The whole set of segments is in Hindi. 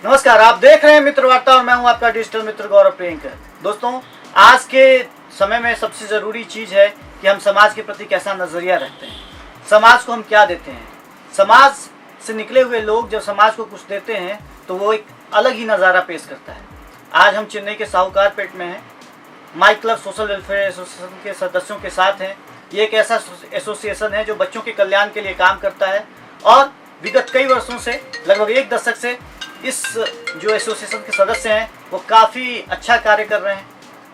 नमस्कार, आप देख रहे हैं मित्र वार्ता और मैं हूं आपका डिजिटल मित्र गौरव प्रियंकर। दोस्तों, आज के समय में सबसे ज़रूरी चीज़ है कि हम समाज के प्रति कैसा नज़रिया रखते हैं, समाज को हम क्या देते हैं। समाज से निकले हुए लोग जब समाज को कुछ देते हैं तो वो एक अलग ही नज़ारा पेश करता है। आज हम चेन्नई के साहूकार पेट में हैं, my club social welfare association के सदस्यों के साथ हैं। ये एक ऐसा एसोसिएशन है जो बच्चों के कल्याण के लिए काम करता है और विगत कई वर्षों से, लगभग एक दशक से इस जो एसोसिएशन के सदस्य हैं वो काफ़ी अच्छा कार्य कर रहे हैं।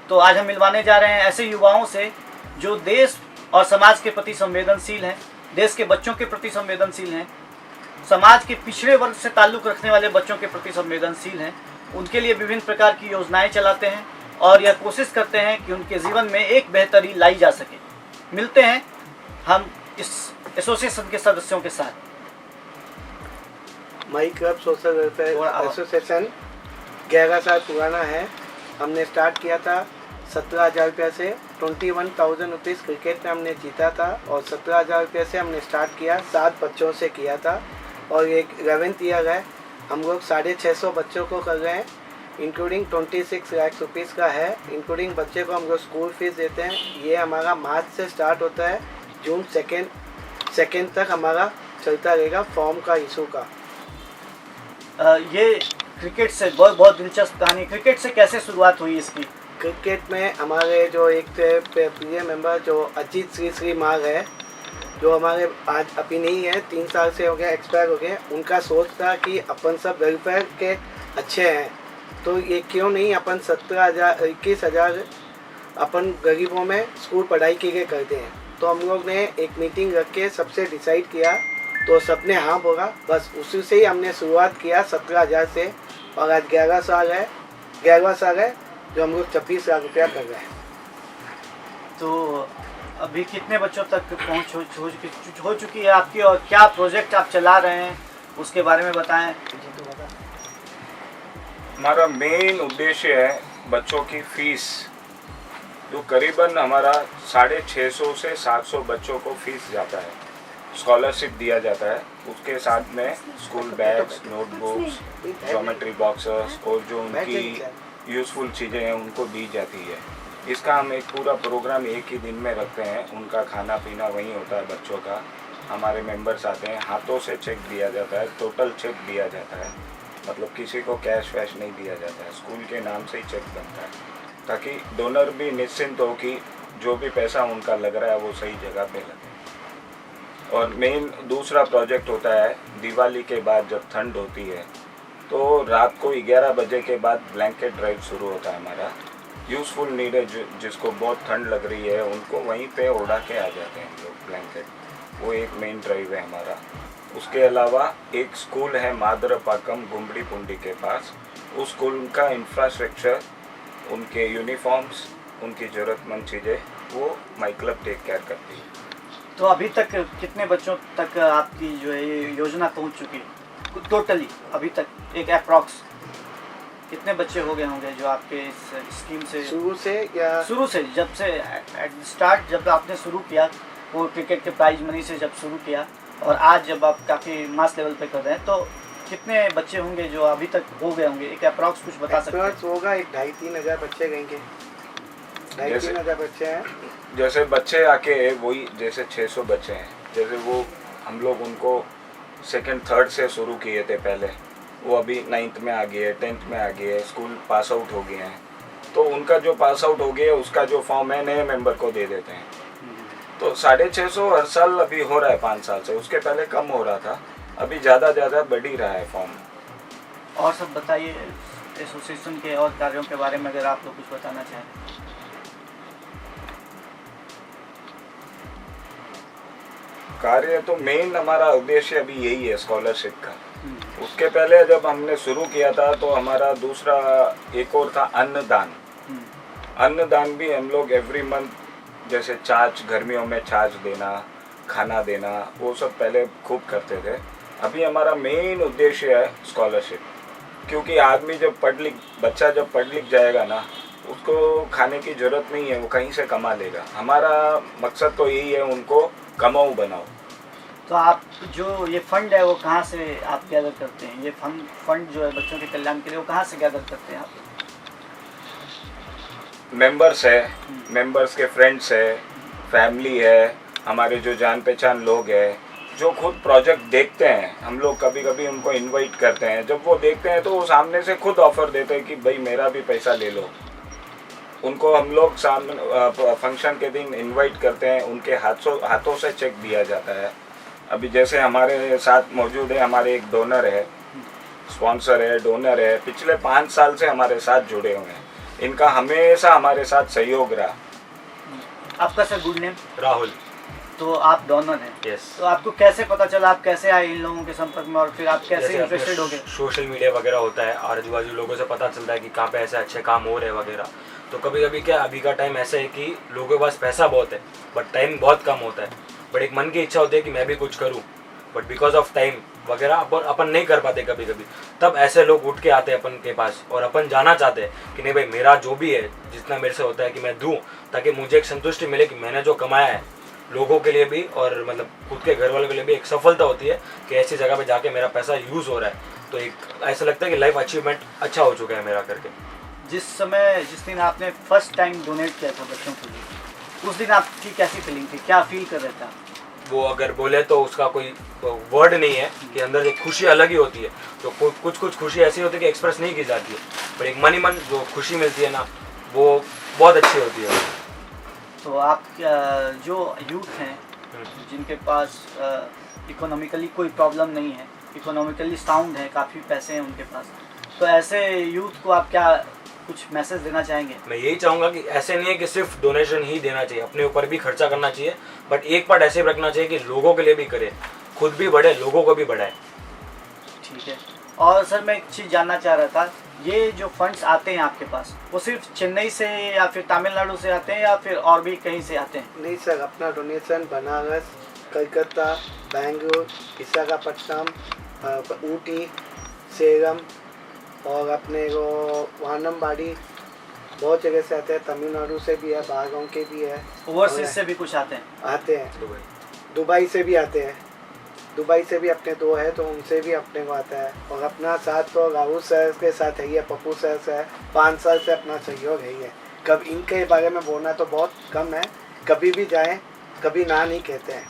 तो आज हम मिलवाने जा रहे हैं ऐसे युवाओं से जो देश और समाज के प्रति संवेदनशील हैं, देश के बच्चों के प्रति संवेदनशील हैं, समाज के पिछड़े वर्ग से ताल्लुक़ रखने वाले बच्चों के प्रति संवेदनशील हैं। उनके लिए विभिन्न प्रकार की योजनाएं चलाते हैं और यह कोशिश करते हैं कि उनके जीवन में एक बेहतरी लाई जा सके। मिलते हैं हम इस एसोसिएशन के सदस्यों के साथ। My club social welfare association 11 साल पुराना है। हमने स्टार्ट किया था 17,000 रुपये से। 21,000 रुपीज़ क्रिकेट में हमने जीता था और 17,000 रुपये से हमने स्टार्ट किया। 7 बच्चों से किया था और एक 11th ईयर है। हम लोग 650 बच्चों को कर रहे हैं, इंक्लूडिंग 26 लाख रुपीज़ का है। इंक्लूडिंग बच्चे को हम लोग स्कूल फीस देते हैं। ये हमारा मार्च से स्टार्ट होता है, जून सेकेंड तक हमारा चलता रहेगा फॉर्म का इशू का। ये क्रिकेट से बहुत दिलचस्प कहानी। क्रिकेट से कैसे शुरुआत हुई इसकी? क्रिकेट में हमारे जो एक प्रिय मेंबर जो अजीत श्री माघ है, जो हमारे आज अभी नहीं है, 3 साल से हो गया, एक्सपायर हो गए। उनका सोच था कि अपन सब वेलफेयर के अच्छे हैं तो ये क्यों नहीं अपन 17,000 21,000 अपन गरीबों में स्कूल पढ़ाई के लिए करते हैं। तो हम लोग ने एक मीटिंग रख के सबसे डिसाइड किया तो सबने हाँ बोला। बस उसी से ही हमने शुरुआत किया 17,000 से और आज 11 साल है जो हम लोग 26 लाख रुपया कर रहे हैं। तो अभी कितने बच्चों तक पहुँच हो चुकी है आपकी और क्या प्रोजेक्ट आप चला रहे हैं उसके बारे में बताएं। हमारा मेन उद्देश्य है बच्चों की फीस, जो करीबन हमारा 650 से 700 बच्चों को फीस जाता है। स्कॉलरशिप दिया जाता है, उसके साथ में school bags, notebooks, geometry boxes और जो उनकी यूज़फुल चीज़ें हैं उनको दी जाती है। इसका हम एक पूरा प्रोग्राम एक ही दिन में रखते हैं। उनका खाना पीना वहीं होता है बच्चों का। हमारे मेंबर्स आते हैं, हाथों से चेक दिया जाता है, टोटल चेक दिया जाता है, मतलब किसी को कैश वैश नहीं दिया जाता है, स्कूल के नाम से ही चेक बनता है, ताकि डोनर भी निश्चिंत हो कि जो भी पैसा उनका लग रहा है वो सही जगह पे लगे। और मेन दूसरा प्रोजेक्ट होता है दिवाली के बाद जब ठंड होती है तो रात को 11 बजे के बाद ब्लैंकेट ड्राइव शुरू होता है हमारा। यूज़फुल नीड है, जिसको बहुत ठंड लग रही है उनको वहीं पे उड़ा के आ जाते हैं हम लोग ब्लैंकेट। वो एक मेन ड्राइव है हमारा। उसके अलावा एक स्कूल है मादरपाकम गुम्बड़ी पुंडी के पास। उस स्कूल का इंफ्रास्ट्रक्चर, उनके यूनिफॉर्म्स, उनकी ज़रूरतमंद चीज़ें वो माई क्लब टेक केयर करती है। तो अभी तक कितने बच्चों तक आपकी जो है ये योजना पहुंच चुकी है टोटली? अभी तक एक अप्रॉक्स कितने बच्चे हो गए होंगे जो आपके इस स्कीम से शुरू से जब आपने शुरू किया वो क्रिकेट के प्राइज मनी से जब शुरू किया और आज जब आप काफ़ी मास लेवल पे कर रहे हैं तो कितने बच्चे होंगे जो अभी तक हो गए होंगे? एक अप्रॉक्स कुछ बता सकते हैं? होगा एक 2,500-3 हज़ार बच्चे रहेंगे। 2,500-3 हज़ार बच्चे हैं। जैसे बच्चे आके वही जैसे 600 बच्चे हैं, जैसे वो हम लोग उनको 2nd 3rd से शुरू किए थे पहले, वो अभी 9th में आ गए, 10th में आ गए, स्कूल पास आउट हो गए हैं। तो उनका जो पास आउट हो गया उसका जो फॉर्म है नए मेंबर को दे देते हैं। तो 650 हर साल अभी हो रहा है 5 साल से। उसके पहले कम हो रहा था, अभी ज़्यादा बढ़ ही रहा है फॉर्म। और सब बताइए एसोसिएशन के और कार्यों के बारे में अगर आप लोग कुछ बताना चाहें। कार्य तो मेन हमारा उद्देश्य अभी यही है स्कॉलरशिप का। उसके पहले जब हमने शुरू किया था तो हमारा दूसरा एक और था अन्नदान। अन्नदान भी हम लोग एवरी मंथ, जैसे छाछ, गर्मियों में छाछ देना, खाना देना, वो सब पहले खूब करते थे। अभी हमारा मेन उद्देश्य है स्कॉलरशिप, क्योंकि आदमी बच्चा जब पढ़ लिख जाएगा ना, उसको खाने की ज़रूरत नहीं है, वो कहीं से कमा लेगा। हमारा मकसद तो यही है, उनको कमाऊ बनाओ। तो आप जो ये फंड है वो कहाँ से आप गैदर करते हैं? ये फंड जो है बच्चों के कल्याण के लिए वो कहाँ से गैदर करते हैं आप? मेंबर्स है, मेंबर्स के फ्रेंड्स है, फैमिली है, हमारे जो जान पहचान लोग हैं जो खुद प्रोजेक्ट देखते हैं। हम लोग कभी कभी उनको इनवाइट करते हैं, जब वो देखते हैं तो वो सामने से खुद ऑफर देते हैं कि भाई मेरा भी पैसा ले लो। उनको हम लोग सामने फंक्शन के दिन इनवाइट करते हैं, उनके हाथों से चेक दिया जाता है। अभी जैसे हमारे साथ मौजूद है, हमारे एक डोनर है, स्पॉन्सर है, डोनर है, पिछले 5 साल से हमारे साथ जुड़े हुए हैं। इनका हमेशा हमारे साथ सहयोग रहा। आपका सर गुड नेम? राहुल। तो आप डोनर हैं? यस। तो आपको कैसे पता चला, आप कैसे आए इन लोगों के संपर्क में और फिर आप कैसे जैसे इंटरेस्टेड हो गए? सोशल मीडिया वगैरह होता है, आजू बाजू लोगों से पता चलता है कि कहाँ पे ऐसे अच्छे काम हो रहे हैं वगैरह। तो कभी कभी क्या, अभी का टाइम ऐसा है कि लोगों के पास पैसा बहुत है बट टाइम बहुत कम होता है। बट एक मन की इच्छा होती है कि मैं भी कुछ करूँ, बट बिकॉज ऑफ टाइम वगैरह अपन नहीं कर पाते कभी कभी। तब ऐसे लोग उठ के आते हैं अपन के पास और अपन जाना चाहते हैं कि नहीं भाई, मेरा जो भी है जितना मेरे से होता है कि मैं दूँ, ताकि मुझे एक संतुष्टि मिले कि मैंने जो कमाया है लोगों के लिए भी और मतलब खुद के घर वालों के लिए भी एक सफलता होती है कि ऐसी जगह पे जाके मेरा पैसा यूज़ हो रहा है। तो एक ऐसा लगता है कि लाइफ अचीवमेंट अच्छा हो चुका है मेरा करके। जिस दिन आपने फर्स्ट टाइम डोनेट किया था बच्चों के लिए, उस दिन आपकी कैसी फीलिंग थी, क्या फील कर रहे थे आप? वो अगर बोले तो उसका कोई वर्ड नहीं है कि अंदर एक खुशी अलग ही होती है। तो कुछ खुशी ऐसी होती है कि एक्सप्रेस नहीं की जाती है, पर एक मन ही मन जो खुशी मिलती है ना, वो बहुत अच्छी होती है। तो आप जो यूथ हैं जिनके पास इकोनॉमिकली कोई प्रॉब्लम नहीं है, इकोनॉमिकली साउंड है, काफ़ी पैसे हैं उनके पास, तो ऐसे यूथ को आप क्या कुछ मैसेज देना चाहेंगे? मैं यही चाहूँगा कि ऐसे नहीं है कि सिर्फ डोनेशन ही देना चाहिए, अपने ऊपर भी खर्चा करना चाहिए, बट एक पार्ट ऐसे भी रखना चाहिए कि लोगों के लिए भी करे, खुद भी बढ़े, लोगों को भी बढ़ाए। ठीक है। और सर मैं एक चीज़ जानना चाह रहा था, ये जो फंड्स आते हैं आपके पास, वो सिर्फ चेन्नई से या फिर तमिलनाडु से आते हैं या फिर और भी कहीं से आते हैं? नहीं सर, अपना डोनेशन बनारस, कलकत्ता, बेंगलुरु, विशाखापट्टनम, ऊटी, सेलम और अपने को वानमबाड़ी, बहुत जगह से आते हैं। तमिलनाडु से भी है, बाहर गाँव के भी है, ओवरसीज से भी कुछ आते हैं? आते हैं। दुबई से भी आते हैं, दुबई से भी अपने 2 है तो उनसे भी अपने को आता है। और अपना साथ तो राहुल सर के साथ है ही है, पप्पू सर से है, 5 साल से अपना सहयोग है ही है। कब इनके बारे में बोलना तो बहुत कम है, कभी भी जाएं, कभी ना नहीं कहते हैं।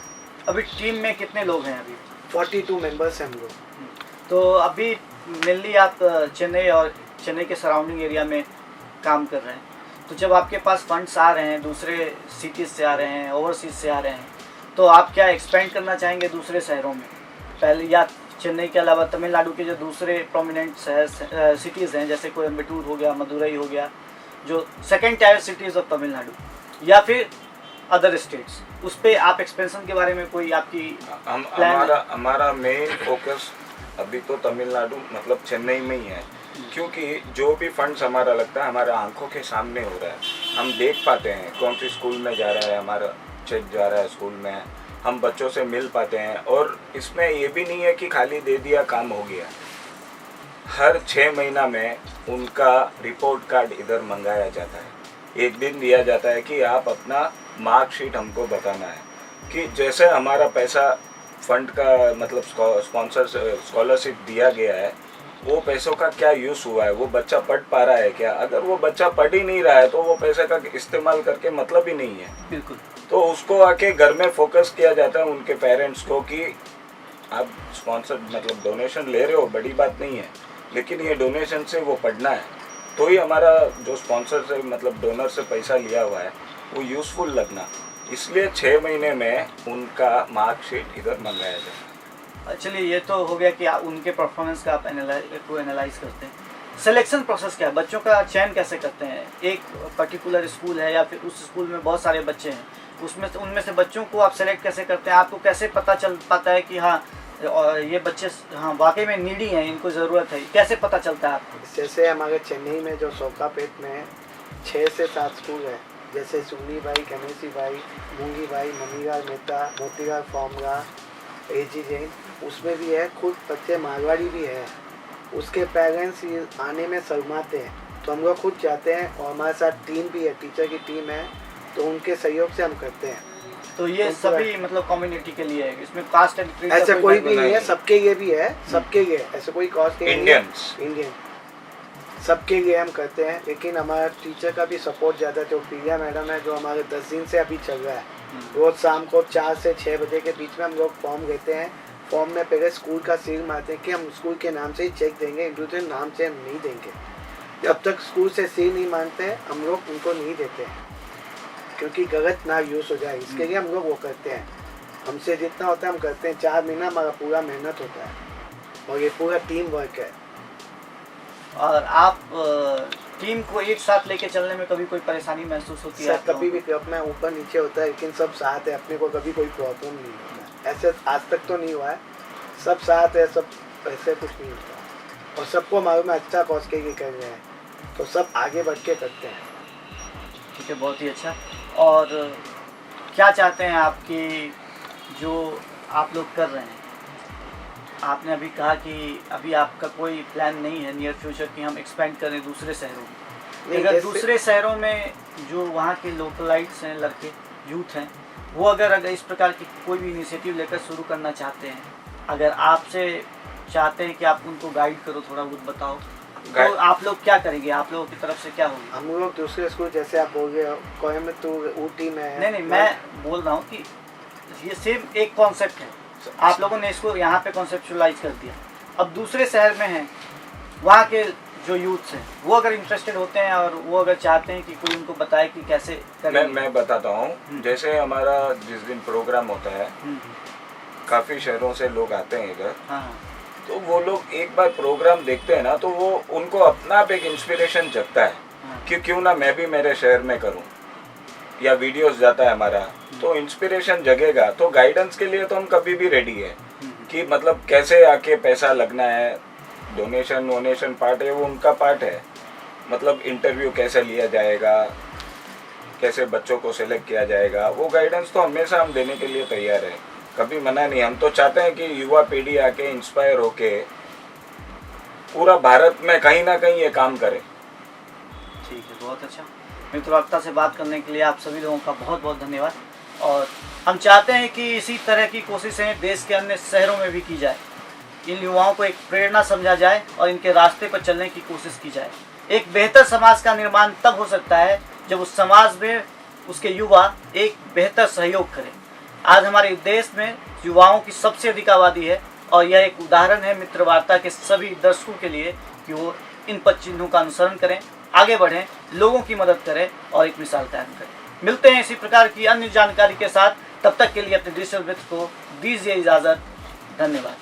अभी टीम में कितने लोग हैं अभी? 42 मेंबर्स हैं हम लोग। तो अभी मेनली आप चेन्नई और चेन्नई के सराउंडिंग एरिया में काम कर रहे हैं, तो जब आपके पास फंड्स आ रहे हैं, दूसरे सिटीज़ से आ रहे हैं, ओवरसीज से आ रहे हैं, तो आप क्या एक्सपेंड करना चाहेंगे दूसरे शहरों में पहले, या चेन्नई के अलावा तमिलनाडु के जो दूसरे प्रोमिनेंट शहर सिटीज़ हैं, जैसे कोयम्बटूर हो गया, मदुरई हो गया, जो second tyre cities of Tamil Nadu, या फिर अदर स्टेट्स, उस पर आप एक्सपेंशन के बारे में कोई आपकी प्लान है? हमारा मेन फोकस अभी तो तमिलनाडु मतलब चेन्नई में ही है, क्योंकि जो भी फंड्स हमारा लगता है हमारे आंखों के सामने हो रहा है। हम देख पाते हैं कौन सी स्कूल में जा रहा है, हमारा चेक जा रहा है स्कूल में, हम बच्चों से मिल पाते हैं। और इसमें ये भी नहीं है कि खाली दे दिया काम हो गया, हर 6 महीना में उनका रिपोर्ट कार्ड इधर मंगाया जाता है। एक दिन दिया जाता है कि आप अपना मार्कशीट हमको बताना है कि जैसे हमारा पैसा फंड का मतलब स्पॉन्सर स्कॉलरशिप दिया गया है, वो पैसों का क्या यूज़ हुआ है, वो बच्चा पढ़ पा रहा है क्या। अगर वो बच्चा पढ़ ही नहीं रहा है तो वो पैसे का इस्तेमाल करके मतलब ही नहीं है। बिल्कुल। तो उसको आके घर में फोकस किया जाता है उनके पेरेंट्स को कि आप स्पॉन्सर मतलब डोनेशन ले रहे हो, बड़ी बात नहीं है, लेकिन ये डोनेशन से वो पढ़ना है। तो ही हमारा जो स्पॉन्सर से मतलब डोनर से पैसा लिया हुआ है वो यूज़फुल लगना, इसलिए 6 महीने में उनका मार्कशीट इधर मंगाया जाए। चलिए, ये तो हो गया कि आप उनके परफॉर्मेंस का आप एनालाइज करते हैं। सिलेक्शन प्रोसेस क्या है, बच्चों का चयन कैसे करते हैं? एक पर्टिकुलर स्कूल है या फिर उस स्कूल में बहुत सारे बच्चे हैं, उनमें से बच्चों को आप सेलेक्ट कैसे करते हैं? आपको कैसे पता चल पाता है कि हाँ ये बच्चे हाँ वाकई में नीडी हैं, इनको ज़रूरत है, कैसे पता चलता है आपको? जैसे हमारे चेन्नई में जो सोकापेट में 6 से 7 स्कूल है, जैसे सुनी भाई, गणेशी भाई, मूंगी भाई, मनीलाल मेहता, मोतीलाल फॉर्मगा, एजी जैन, उसमें भी है। खुद बच्चे मारवाड़ी भी है, उसके पेरेंट्स आने में शर्माते हैं, तो हम लोग खुद जाते हैं। और हमारे साथ टीम भी है, टीचर की टीम है, तो उनके सहयोग से हम करते हैं। तो ये उनको सभी मतलब कम्युनिटी के लिए है, इसमें कास्ट एंड क्रीड ऐसे कोई भी नहीं है, नहीं। सबके लिए भी है, सबके लिए, ऐसे कोई कॉस्ट नहीं है। इंडियंस इंडियन सबके लिए हम करते हैं, लेकिन हमारा टीचर का भी सपोर्ट ज़्यादा है। जो प्रिया मैडम है, जो हमारे 10 दिन से अभी चल रहा है, रोज़ शाम को 4 से 6 बजे के बीच में हम लोग फॉर्म लेते हैं। फॉर्म में पहले स्कूल का सील मारते हैं कि हम स्कूल के नाम से ही चेक देंगे, इंडिविजुअल नाम से हम नहीं देंगे। जब तक स्कूल से सील नहीं मानते हैं हम लोग उनको नहीं देते हैं, क्योंकि गलत ना यूज़ हो जाए, इसके लिए हम लोग वो करते हैं। हमसे जितना होता है हम करते हैं। 4 महीना हमारा पूरा मेहनत होता है और ये पूरा टीम वर्क है। और आप टीम को एक साथ लेके चलने में कभी कोई परेशानी महसूस होती है सर आप लोगों कभी को? भी क्लब में ऊपर नीचे होता है, लेकिन सब साथ है, अपने को कभी कोई प्रॉब्लम नहीं होता है। ऐसे आज तक तो नहीं हुआ है, सब साथ है, सब ऐसे कुछ नहीं होता। और सबको मालूम है अच्छा कॉज के लिए कर रहे हैं, तो सब आगे बढ़ के करते हैं। ठीक है, बहुत ही अच्छा। और क्या चाहते हैं आपकी जो आप लोग कर रहे हैं? आपने अभी कहा कि अभी आपका कोई प्लान नहीं है नियर फ्यूचर कि हम एक्सपेंड करें दूसरे शहरों में, नहीं, अगर जैसे- दूसरे शहरों में जो वहाँ के लोकलाइट्स हैं, लड़के यूथ हैं, वो अगर इस प्रकार की कोई भी इनिशिएटिव लेकर शुरू करना चाहते हैं, अगर आपसे चाहते हैं कि आप उनको गाइड करो, थोड़ा बहुत बताओ, तो गाइड- आप लोग क्या करेंगे? आप लोगों की तरफ से क्या होगा? हम लोग दूसरे स्कूल जैसे आप बोल रहे हो कोयम्बतूर ऊटी में है। नहीं, मैं बोल रहा हूँ कि ये सेम एक कॉन्सेप्ट है, आप लोगों ने इसको यहाँ पे कॉन्सेप्चुअलाइज कर दिया। अब दूसरे शहर में हैं, वहाँ के जो यूथ्स हैं वो अगर इंटरेस्टेड होते हैं और वो अगर चाहते हैं कि कोई उनको बताए कि कैसे करें। मैं बताता हूँ। जैसे हमारा जिस दिन प्रोग्राम होता है, काफ़ी शहरों से लोग आते हैं इधर, हाँ, तो वो लोग एक बार प्रोग्राम देखते हैं ना, तो वो उनको अपना आप एक इंस्पिरेशन जगता है हाँ। कि क्यों ना मैं भी मेरे शहर में करूं, या वीडियोस जाता है हमारा, तो इंस्पिरेशन जगेगा। तो गाइडेंस के लिए तो हम कभी भी रेडी है कि मतलब कैसे आके पैसा लगना है, डोनेशन वोनेशन पार्ट है, वो उनका पार्ट है। मतलब इंटरव्यू कैसे लिया जाएगा, कैसे बच्चों को सिलेक्ट किया जाएगा, वो गाइडेंस तो हमेशा हम देने के लिए तैयार है, कभी मना नहीं। हम तो चाहते हैं कि युवा पीढ़ी आके इंस्पायर होके पूरा भारत में कहीं ना कहीं ये काम करे। ठीक है, बहुत अच्छा। मित्रवक्ता से बात करने के लिए आप सभी लोगों का बहुत बहुत धन्यवाद। और हम चाहते हैं कि इसी तरह की कोशिशें देश के अन्य शहरों में भी की जाए, इन युवाओं को एक प्रेरणा समझा जाए और इनके रास्ते पर चलने की कोशिश की जाए। एक बेहतर समाज का निर्माण तब हो सकता है जब उस समाज में उसके युवा एक बेहतर सहयोग करें। आज हमारे देश में युवाओं की सबसे अधिक आबादी है और यह एक उदाहरण है मित्रवार्ता के सभी दर्शकों के लिए कि वो इन पद चिन्हों का अनुसरण करें, आगे बढ़ें, लोगों की मदद करें और एक मिसाल कायम करें। मिलते हैं इसी प्रकार की अन्य जानकारी के साथ, तब तक के लिए अपने डिजिटल मित्र को दीजिए इजाज़त। धन्यवाद।